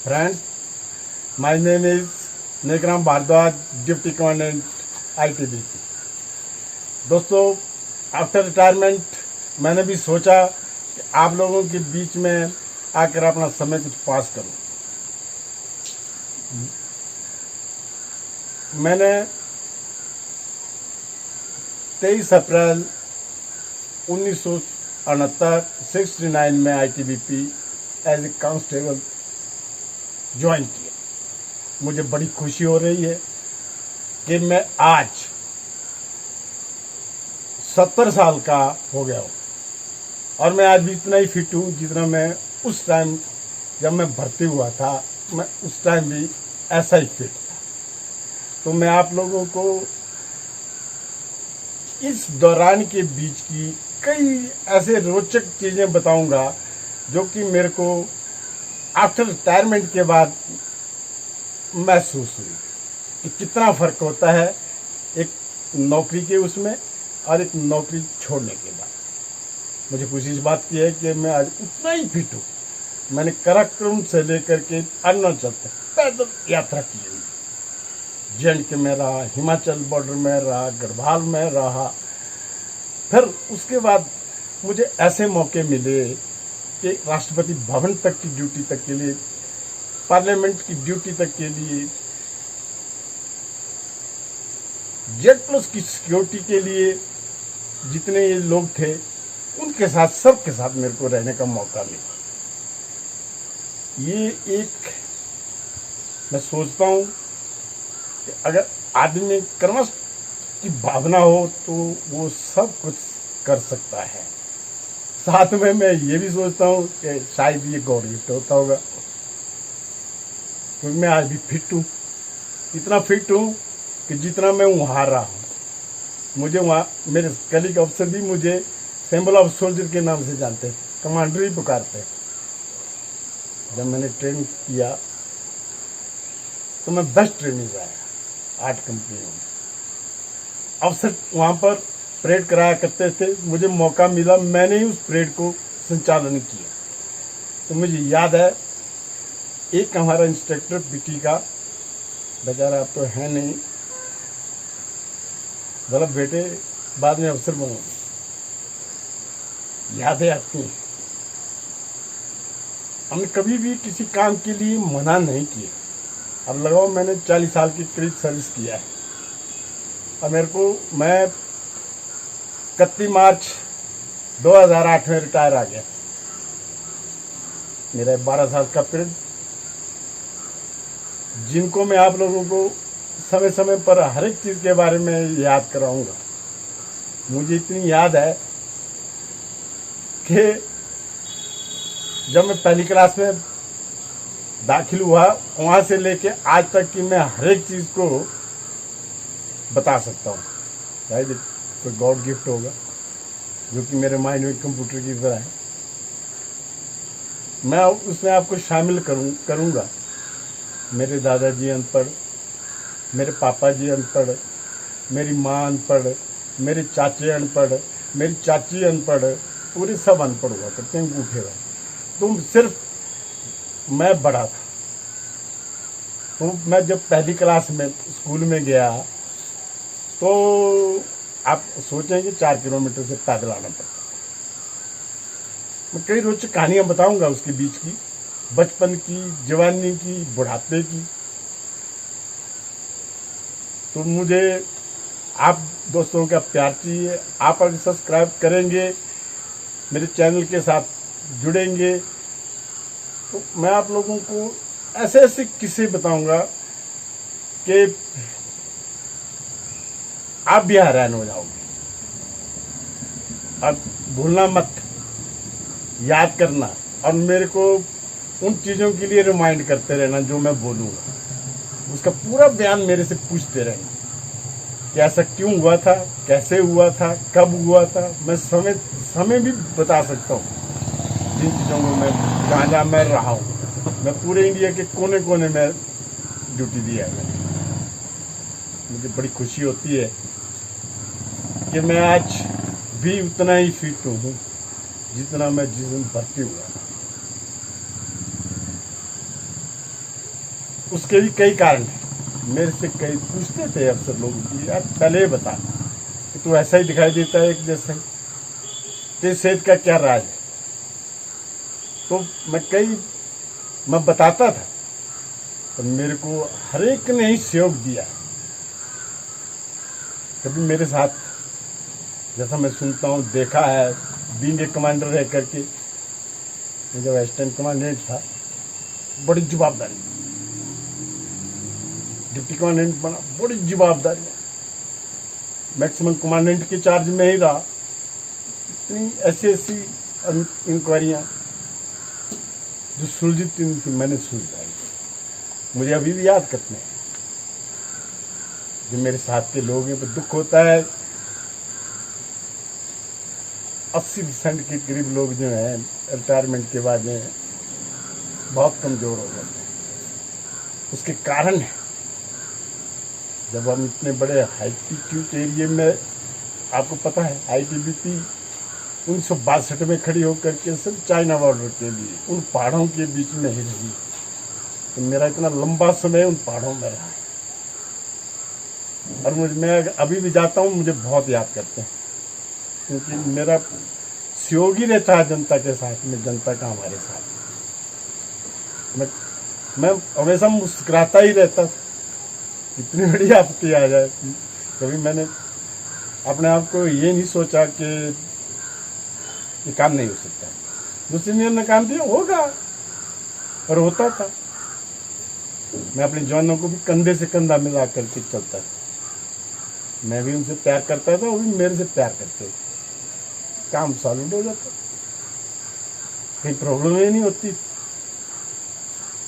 Friends, my name is Nekram Bhardwaj, deputy commandant ITBP। दोस्तों, after retirement मैंने भी सोचा कि आप लोगों के बीच में आकर अपना समय कुछ पास करूं। मैंने 23 अप्रैल 1969 में ITBP as a constable join किया। मुझे बड़ी खुशी हो रही है कि मैं आज 70 साल का हो गया हूँ और मैं आज भी इतना ही फिट हूँ जितना मैं उस टाइम जब मैं भर्ती हुआ था, मैं उस टाइम भी ऐसा ही फिट था। तो मैं आप लोगों को इस दौरान के बीच की कई ऐसे रोचक चीज़ें बताऊंगा जो कि मेरे को आफ्टर रिटायरमेंट के बाद महसूस हुई कि कितना फ़र्क होता है एक नौकरी के उसमें और एक नौकरी छोड़ने के बाद। मुझे खुशी इस बात की है कि मैं आज उतना ही फिट हूँ। मैंने काराकोरम से लेकर के अरुणाचल तक पैदल यात्रा की हुई, जे&के में रहा, हिमाचल बॉर्डर में रहा, गढ़वाल में रहा। फिर उसके बाद मुझे ऐसे मौके मिले कि राष्ट्रपति भवन तक की ड्यूटी तक के लिए, पार्लियामेंट की ड्यूटी तक के लिए, Z+ की सिक्योरिटी के लिए जितने ये लोग थे उनके साथ, सबके साथ मेरे को रहने का मौका मिला। ये एक मैं सोचता हूँ कि अगर आदमी में कर्मठ की भावना हो तो वो सब कुछ कर सकता है। साथ में मैं ये भी सोचता हूँ कि शायद ये गॉड गिफ्ट होता होगा, क्योंकि मैं आज भी फिट हूँ। इतना फिट हूँ कि जितना मैं वहाँ रहा हूँ, मुझे वहाँ मेरे कलीग अफसर भी मुझे सिंबल ऑफ सोल्जर के नाम से जानते थे, कमांडर ही पुकारते थे। जब मैंने ट्रेनिंग किया तो मैं बेस्ट ट्रेनिंग आया 8 कंपनियों में। अफसर वहाँ पर परेड कराया करते थे, मुझे मौका मिला, मैंने ही उस परेड को संचालन किया। तो मुझे याद है एक हमारा इंस्ट्रक्टर पीटी का, बेचारा अब तो है नहीं, बोला बेटे बाद में अफसर बनोगे। यादें आती हैं। हमने कभी भी किसी काम के लिए मना नहीं किया। अब लगाओ मैंने 40 साल की करीब सर्विस किया है और मेरे को, मैं 31 मार्च 2008 में रिटायर आ गया। मेरा 12 साल का पीरियड, जिनको मैं आप लोगों को समय समय पर हर एक चीज़ के बारे में याद कराऊंगा। मुझे इतनी याद है कि जब मैं पहली क्लास में दाखिल हुआ, वहाँ से लेके आज तक की मैं हर एक चीज़ को बता सकता हूँ। शायद कोई गॉड गिफ्ट होगा जो कि मेरे माइंड में कंप्यूटर की तरह है। मैं उसमें आपको शामिल करूँगा। मेरे दादाजी अनपढ़, मेरे पापा जी अनपढ़, मेरी माँ अनपढ़, मेरे चाचे अनपढ़, मेरी चाची अनपढ़, पूरे सब अनपढ़ हुआ करते हैं, अंगूठे वाले। तुम सिर्फ मैं बड़ा था। तो मैं जब पहली क्लास में स्कूल में गया तो आप सोचें कि 4 किलोमीटर से पैदल आना पड़ता। मैं कई रोचक कहानियां बताऊंगा उसके बीच की, बचपन की, जवानी की, बुढ़ापे की। तो मुझे आप दोस्तों का प्यार चाहिए। आप अगर सब्सक्राइब करेंगे, मेरे चैनल के साथ जुड़ेंगे, तो मैं आप लोगों को ऐसे ऐसे किस्से बताऊंगा कि आप भी हैरान हो जाओगे। अब भूलना मत, याद करना, और मेरे को उन चीज़ों के लिए रिमाइंड करते रहना जो मैं बोलूँगा। उसका पूरा बयान मेरे से पूछते रहना कि ऐसा क्यों हुआ था, कैसे हुआ था, कब हुआ था। मैं समय भी बता सकता हूँ जिन चीज़ों को मैं जहाँ मैं रहा हूँ। मैं पूरे इंडिया के कोने कोने में ड्यूटी दिया है। मुझे बड़ी खुशी होती है कि मैं आज भी उतना ही फिट हूँ जितना मैं जिस दिन भर्ती हुआ। उसके भी कई कारण हैं। मेरे से कई पूछते थे अफसर लोग कि यार पहले ही बता कि तू ऐसा ही दिखाई देता है एक जैसा ही, तेरी सेहत का क्या राज है। तो मैं बताता था, पर मेरे को हर एक ने ही सहयोग दिया। कभी मेरे साथ, जैसा मैं सुनता हूँ, देखा है, बीइंग ए कमांडर रह करके, मैं जब असिस्टेंट कमांडेंट था, बड़ी जवाबदारी, डिप्टी कमांडेंट बना, बड़ी जवाबदारी, मैक्सिमम कमांडेंट के चार्ज में ही रहा। इतनी ऐसी इंक्वायरियाँ जो सुलझी थी मैंने सुलझाई, मुझे अभी भी याद करते हैं। जो मेरे साथ के लोग हैं, पर दुख होता है 80% के करीब लोग जो हैं रिटायरमेंट के बाद में बहुत कमजोर हो जाते हैं। उसके कारण है, जब हम इतने बड़े हाईटीट्यूड एरिया में, आपको पता है आईटीबीपी 1962 में खड़ी होकर के सब चाइना बॉर्डर के लिए उन पहाड़ों के बीच में ही रही। तो मेरा इतना लंबा समय उन पहाड़ों में रहा है, और मैं अभी भी जाता हूँ, मुझे बहुत याद करते हैं, क्योंकि मेरा सहयोग ही रहता है जनता के साथ में, जनता का हमारे साथ। मैं हमेशा मुस्कुराता ही रहता, इतनी बड़ी आपत्ति आ जाए। कभी मैंने अपने आप को ये नहीं सोचा कि ये काम नहीं हो सकता। दूसरी ने काम दिया होगा, और होता था। मैं अपने जवानों को भी कंधे से कंधा मिला करके चलता था। मैं भी उनसे प्यार करता था, वो भी मेरे से प्यार करते थे। काम सॉल्व हो जाता, कहीं प्रॉब्लम ही नहीं होती।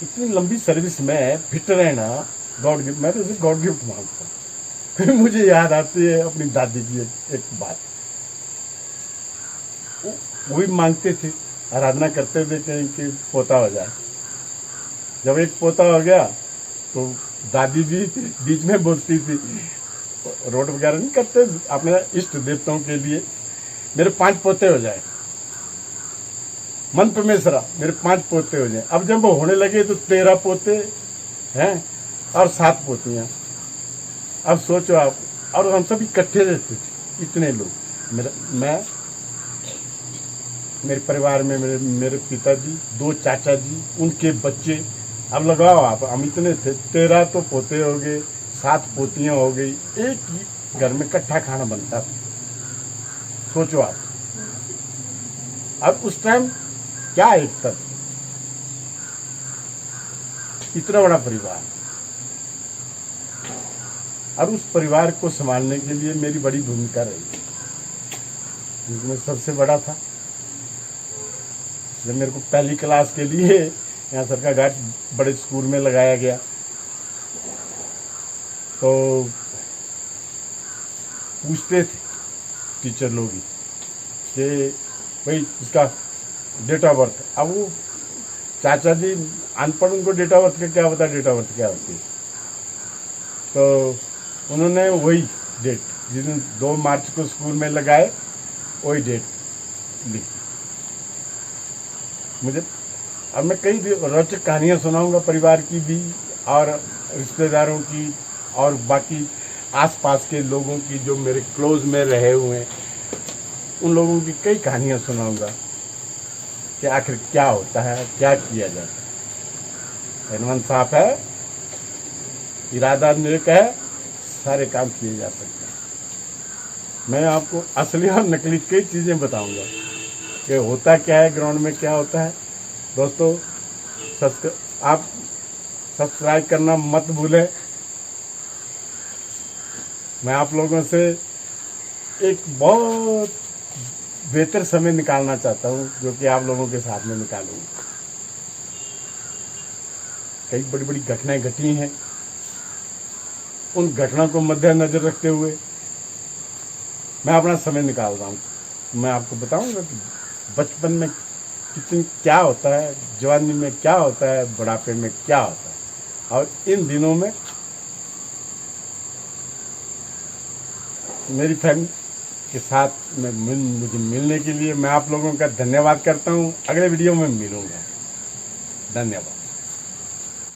इतनी लंबी सर्विस में फिट रहना गॉड गिफ्ट, मैं तो उसे गॉड गिफ्ट मानता हूँ। फिर मुझे याद आती है अपनी दादी की एक बात। वो भी मांगते थे, आराधना करते थे कहीं कि पोता हो जाए। जब एक पोता हो गया तो दादी जी बीच में बोलती थी, रोड वगैरह नहीं करते अपने इष्ट देवताओं के लिए, मेरे 5 पोते हो जाए, मन परमेश्वरा मेरे 5 पोते हो जाए। अब जब वो होने लगे तो 13 पोते हैं और 7 पोतियां। अब सोचो आप, और हम सब इकट्ठे रहते थे, इतने लोग। मेरे परिवार में मेरे पिताजी, 2 चाचा जी, उनके बच्चे। अब लगाओ आप, हम इतने थे, 13 तो पोते हो गए, 7 पोतियां हो गई, एक ही घर में इकट्ठा खाना बनता था। सोचो आप, अब उस टाइम क्या एकता थी, इतना बड़ा परिवार। और उस परिवार को संभालने के लिए मेरी बड़ी भूमिका रही, क्योंकि मैं सबसे बड़ा था। जब मेरे को पहली क्लास के लिए यहाँ सरकार घाट बड़े स्कूल में लगाया गया, तो पूछते थे टीचर लोग ही कि भाई इसका डेट ऑफ बर्थ। अब वो चाचा जी अनपढ़, उनको डेट ऑफ बर्थ का क्या पता, डेट ऑफ बर्थ क्या होती है। तो उन्होंने वही डेट जिस दिन 2 मार्च को स्कूल में लगाए, वही डेट लिखी मुझे। अब मैं कई रोचक कहानियाँ सुनाऊंगा परिवार की भी, और रिश्तेदारों की, और बाकी आसपास के लोगों की जो मेरे क्लोज में रहे हुए हैं, उन लोगों की कई कहानियाँ सुनाऊंगा कि आखिर क्या होता है, क्या किया जाता है। एनवन साफ है, इरादा नेक है, सारे काम किए जा सकते हैं। मैं आपको असली और नकली कई चीज़ें बताऊंगा कि होता क्या है, ग्राउंड में क्या होता है। दोस्तों, आप सब्सक्राइब करना मत भूलें। मैं आप लोगों से एक बहुत बेहतर समय निकालना चाहता हूं, जो कि आप लोगों के साथ में निकालूंगा। कई बड़ी बड़ी घटनाएं घटी हैं, उन घटनाओं को मद्देनजर रखते हुए मैं अपना समय निकाल रहा हूं। मैं आपको बताऊंगा कि बचपन में क्या होता है, जवानी में क्या होता है, बुढ़ापे में क्या होता है। और इन दिनों में मेरी फैमिली के साथ में मुझे मिलने के लिए मैं आप लोगों का धन्यवाद करता हूं। अगले वीडियो में मिलूंगा। धन्यवाद।